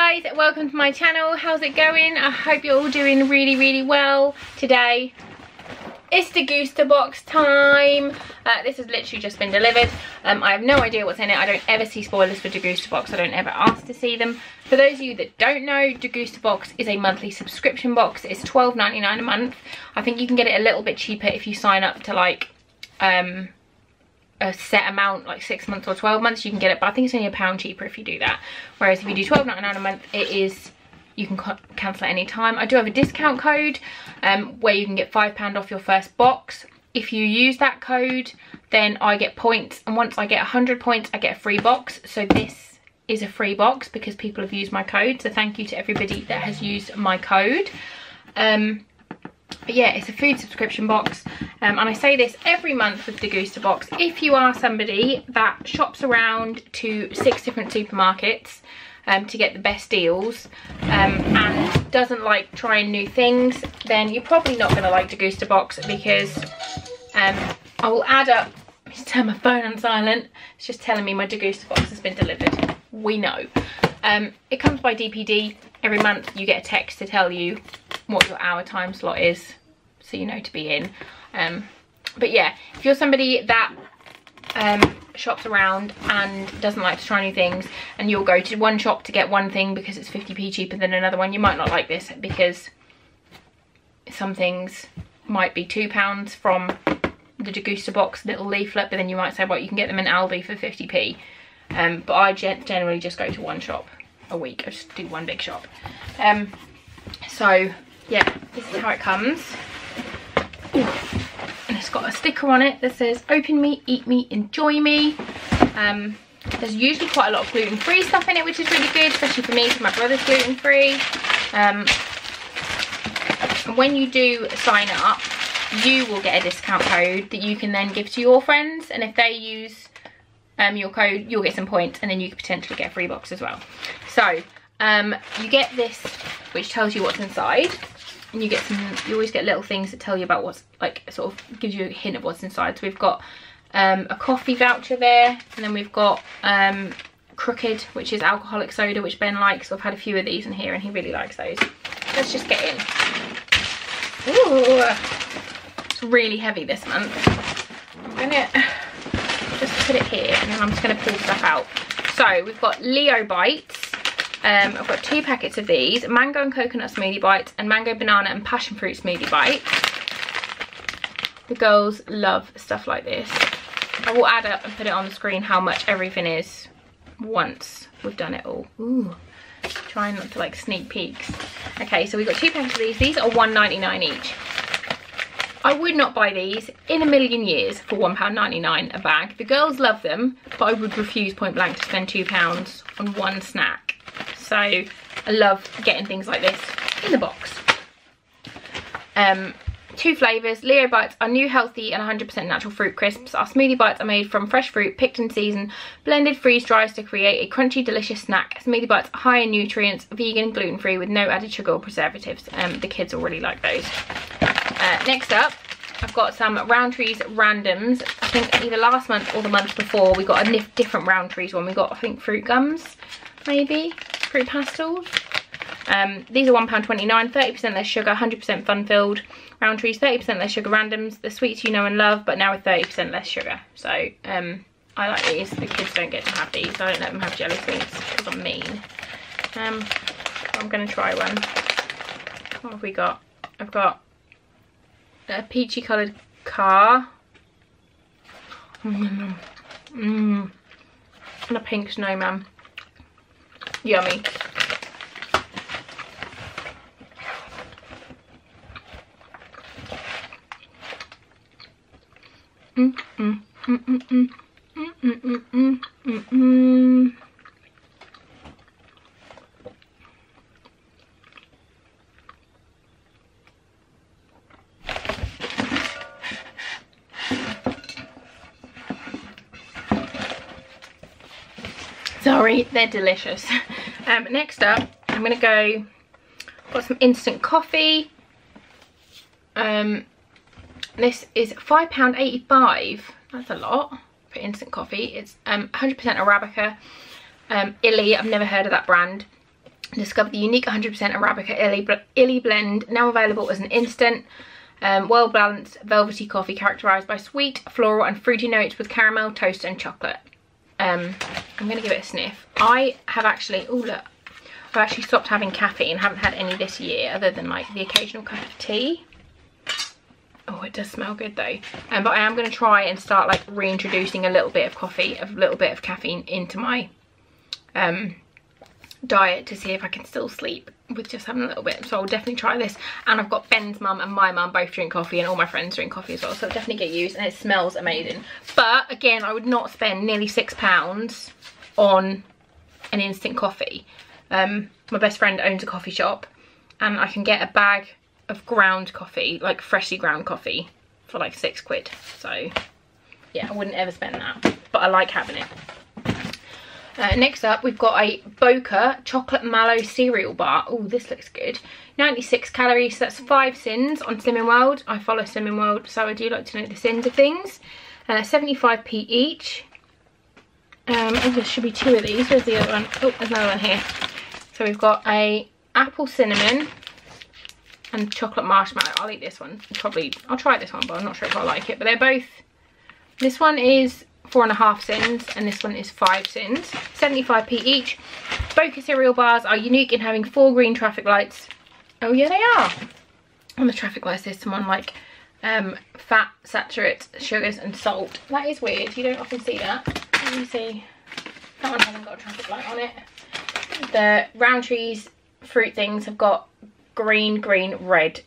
guys, welcome to my channel. How's it going? I hope you're all doing really well. Today it's Degustabox time. This has literally just been delivered. I have no idea what's in it. I don't ever see spoilers for Degustabox. I don't ever ask to see them. For those of you that don't know, Degustabox is a monthly subscription box. It's $12.99 a month. I think you can get it a little bit cheaper if you sign up to like a set amount, like 6 months or 12 months. You can get it, but I think it's only £1 cheaper if you do that. Whereas if you do $12.99 a month, it is, you can cancel at any time. I do have a discount code where you can get £5 off your first box. If you use that code, then I get points, and once I get 100 points, I get a free box. So this is a free box because people have used my code. So thank you to everybody that has used my code. But yeah, it's a food subscription box, and I say this every month with Degustabox. If you are somebody that shops around to 6 different supermarkets to get the best deals and doesn't like trying new things, then you're probably not going to like Degustabox, because I will add up. Let me just turn my phone on silent. It's just telling me my Degustabox has been delivered. We know. It comes by DPD. Every month you get a text to tell you what your hour time slot is, so you know to be in. But yeah, if you're somebody that shops around and doesn't like to try new things, and you'll go to one shop to get one thing because it's 50p cheaper than another one, you might not like this, because some things might be £2 from the Degustabox little leaflet, but then you might say, well, you can get them in Aldi for 50p. But I generally just go to one shop a week. I just do one big shop. So yeah, this is how it comes. Ooh. And it's got a sticker on it that says open me, eat me, enjoy me. There's usually quite a lot of gluten-free stuff in it, which is really good, especially for me because my brother's gluten-free. And when you do sign up, you will get a discount code that you can then give to your friends, and if they use your code, you'll get some points, and then you could potentially get a free box as well. So you get this, which tells you what's inside, and you get you always get little things that tell you about what's, like, sort of gives you a hint of what's inside. So we've got a coffee voucher there, and then we've got Crooked, which is alcoholic soda, which Ben likes. So I've had a few of these in here and he really likes those. Let's just get in. Ooh, it's really heavy this month. I'm gonna just put it here, and then I'm just going to pull stuff out. So we've got Leo Bites. I've got 2 packets of these: mango and coconut smoothie bites, and mango, banana and passion fruit smoothie bites. The girls love stuff like this. I will add up and put it on the screen how much everything is once we've done it all. Ooh, trying not to like sneak peeks. Okay, so we've got 2 packets of these. These are $1.99 each. I would not buy these in a million years for £1.99 a bag. The girls love them, but I would refuse point blank to spend £2 on one snack. So I love getting things like this in the box. 2 flavours. Leo Bites are new, healthy and 100% natural fruit crisps. Our smoothie bites are made from fresh fruit, picked in season, blended freeze dries to create a crunchy, delicious snack. Smoothie bites are high in nutrients, vegan, gluten-free, with no added sugar or preservatives. The kids will really like those. Next up, I've got some Roundtrees randoms. I think either last month or the month before we got a different Roundtrees one. We got, I think, fruit gums, maybe, fruit pastels. These are £1.29, 30% less sugar, 100% fun-filled. Roundtrees, 30% less sugar randoms. The sweets you know and love, but now with 30% less sugar. So I like these. The kids don't get to have these. I don't let them have jelly sweets because I'm mean. I'm going to try one. What have we got? I've got a peachy coloured car. And a pink snowman. Yummy. Sorry, they're delicious. Next up, I'm gonna go, got some instant coffee. This is £5.85. That's a lot for instant coffee. It's 100% Arabica. Illy, I've never heard of that brand. Discover the unique 100% Arabica Illy blend, now available as an instant. Well balanced velvety coffee characterised by sweet, floral and fruity notes with caramel, toast and chocolate. I'm going to give it a sniff. I have actually, oh look, I've actually stopped having caffeine. Haven't had any this year other than like the occasional cup of tea. Oh, it does smell good though. But I am going to try and start like reintroducing a little bit of coffee, a little bit of caffeine into my diet to see if I can still sleep with just having a little bit. So I'll definitely try this. And I've got Ben's mum and my mum both drink coffee, and all my friends drink coffee as well, so it'll definitely get used, and it smells amazing. But again, I would not spend nearly £6 on an instant coffee. My best friend owns a coffee shop, and I can get a bag of ground coffee, like freshly ground coffee, for like £6. So yeah, I wouldn't ever spend that, but I like having it. Next up, we've got a Bokke chocolate mallow cereal bar. Oh, this looks good. 96 calories, so that's 5 sins on Slimming World. I follow Slimming World, so I do like to know the sins of things. 75p each. Oh, there should be 2 of these. Where's the other one? Oh, there's another one here. So we've got a apple cinnamon and chocolate marshmallow. I'll eat this one. I'll try this one, but I'm not sure if I like it. But they're both, this one is 4.5 sins and this one is 5 sins. 75p each. Bokke cereal bars are unique in having 4 green traffic lights. Oh yeah, they are. On the traffic lights there's some on like fat, saturates, sugars and salt. That is weird, you don't often see that. Let me see. That one hasn't got a traffic light on it. The Roundtrees fruit things have got green, green, red,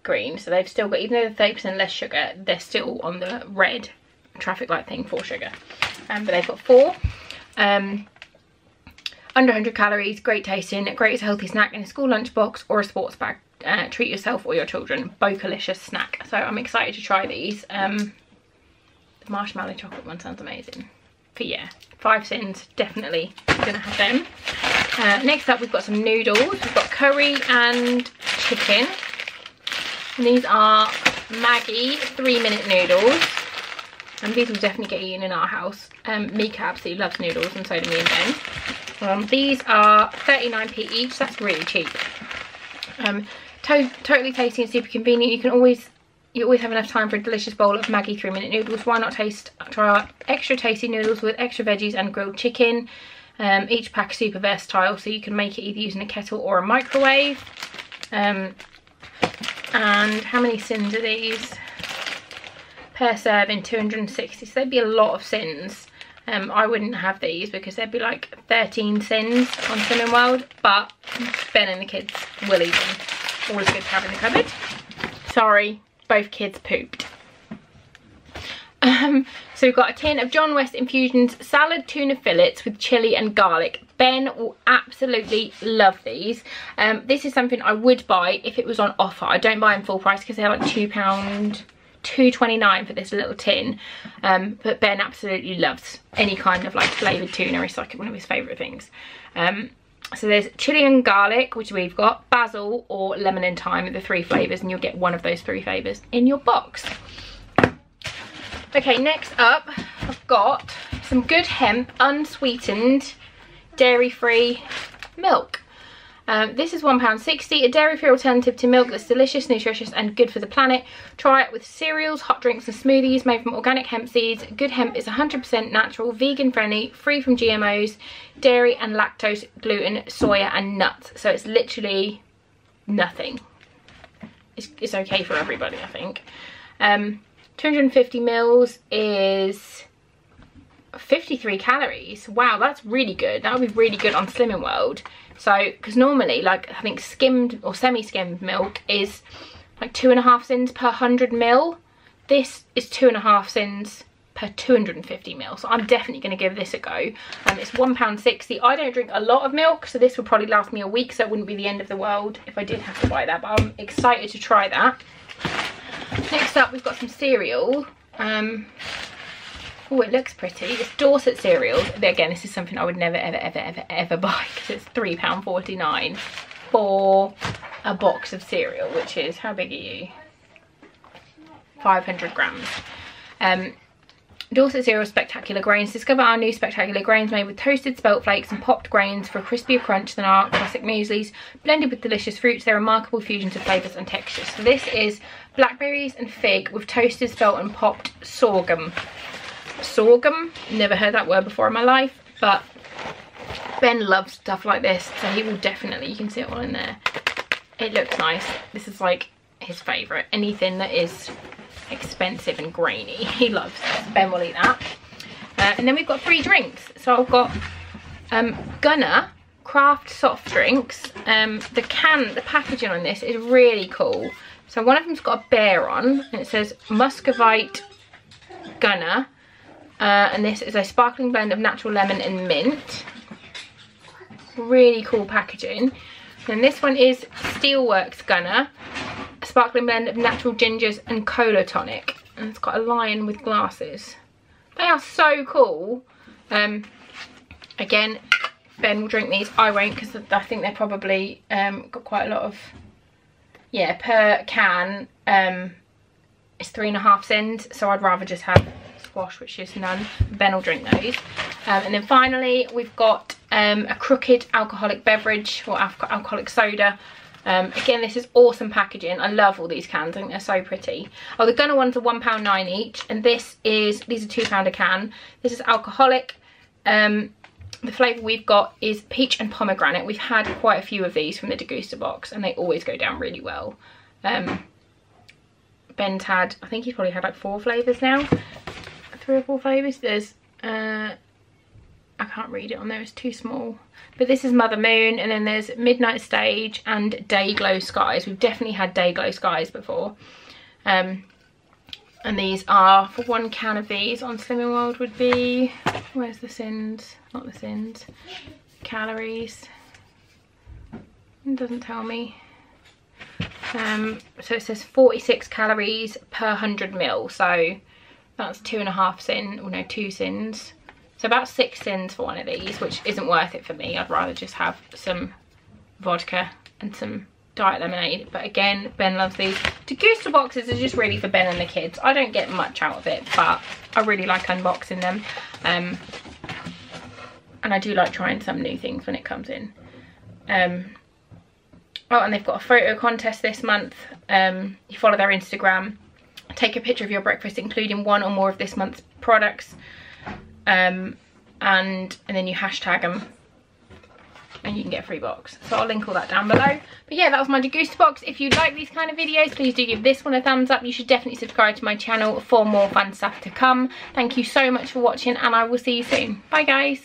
green. So they've still got, even though they're 30% less sugar, they're still on the red traffic light thing for sugar. But they've got 4. Under 100 calories, great tasting, great as a healthy snack in a school lunchbox or a sports bag. Treat yourself or your children. Bokke-licious snack. So I'm excited to try these. The marshmallow chocolate one sounds amazing. But yeah, 5 sins, definitely gonna have them. Next up, we've got some noodles. We've got curry and chicken. And these are Maggie 3-minute noodles. And these will definitely get eaten in our house. Mika absolutely loves noodles, and so do me and Ben. These are 39p each. That's really cheap. Totally tasty and super convenient. You always have enough time for a delicious bowl of Maggie 3-minute noodles. Why not try our extra tasty noodles with extra veggies and grilled chicken? Each pack is super versatile, so you can make it either using a kettle or a microwave. And how many sins are these? Per serving, 260, so they'd be a lot of sins. I wouldn't have these because they'd be like 13 sins on Slimming World, but Ben and the kids will eat them. Always good to have in the cupboard. Sorry, both kids pooped. So we've got a tin of John West Infusions salad tuna fillets with chilli and garlic. Ben will absolutely love these. This is something I would buy if it was on offer. I don't buy them full price because they're like £2.29 for this little tin. But Ben absolutely loves any kind of like flavoured tuna. It's like one of his favourite things. So there's chilli and garlic, which we've got, basil or lemon and thyme are the 3 flavours, and you'll get one of those 3 flavours in your box. Okay, next up I've got some good hemp unsweetened dairy-free milk. This is £1.60, a dairy-free alternative to milk that's delicious, nutritious and good for the planet. Try it with cereals, hot drinks and smoothies made from organic hemp seeds. Good hemp is 100% natural, vegan friendly, free from GMOs, dairy and lactose, gluten, soya and nuts. So it's literally nothing. It's okay for everybody, I think. 250 mils is 53 calories. Wow, that's really good. That would be really good on Slimming World. So, because normally, like, I think skimmed or semi-skimmed milk is like 2.5 sins per 100 ml. This is 2.5 sins per 250 ml. So I'm definitely going to give this a go. It's £1.60. I don't drink a lot of milk, so this would probably last me a week, so it wouldn't be the end of the world if I did have to buy that. But I'm excited to try that. Next up, we've got some cereal. Oh, it looks pretty. It's Dorset cereals. But again, this is something I would never, ever, ever, ever, ever buy because it's £3.49 for a box of cereal, which is, how big are you? 500 grams. Dorset cereal spectacular grains. Discover our new spectacular grains made with toasted spelt flakes and popped grains for a crispier crunch than our classic mueslis. Blended with delicious fruits, they're remarkable fusions of flavours and textures. So this is blackberries and fig with toasted spelt and popped sorghum. Sorghum, never heard that word before in my life, but Ben loves stuff like this, so he will definitely, you can see it all in there. It looks nice. This is like his favourite. Anything that is expensive and grainy, he loves. Ben will eat that. And then we've got 3 drinks. So I've got Gunner craft soft drinks. The packaging on this is really cool. So one of them's got a bear on, and it says Muscovite Gunner. And this is a sparkling blend of natural lemon and mint. Really cool packaging. And this one is Steelworks Gunner, a sparkling blend of natural gingers and cola tonic. And it's got a lion with glasses. They are so cool. Again, Ben will drink these. I won't, because I think they're probably got quite a lot of, yeah, per can it's 3.5 cents. So I'd rather just have squash, which is none. Ben will drink those. And then finally we've got a crooked alcoholic beverage, or alcoholic soda. Again, this is awesome packaging. I love all these cans. I think they're so pretty. Oh, the Gunner ones are £1.9 each, and these are £2 a can. This is alcoholic. The flavour we've got is peach and pomegranate. We've had quite a few of these from the Degustabox, and they always go down really well. Ben's had, I think he's probably had like 4 flavours now. 3 or 4 flavours. There's I can't read it on there, it's too small. But this is Mother Moon, and then there's Midnight Stage and Day Glow Skies. We've definitely had Day Glow Skies before. And these are, for 1 can of these on Slimming World would be, where's the sins? Not the sins. Calories. It doesn't tell me. So it says 46 calories per 100 ml. So that's 2.5 sins, or no, 2 sins. So about 6 sins for one of these, which isn't worth it for me. I'd rather just have some vodka and some diet lemonade. But again, Ben loves these. Degustaboxes are just really for Ben and the kids. I don't get much out of it, but I really like unboxing them. And I do like trying some new things when it comes in. Oh, and they've got a photo contest this month. You follow their Instagram. Take a picture of your breakfast, including 1 or more of this month's products. And then you hashtag them and you can get a free box. So I'll link all that down below. But yeah, that was my Degustabox. If you like these kind of videos, please do give this one a thumbs up. You should definitely subscribe to my channel for more fun stuff to come. Thank you so much for watching, and I will see you soon. Bye guys.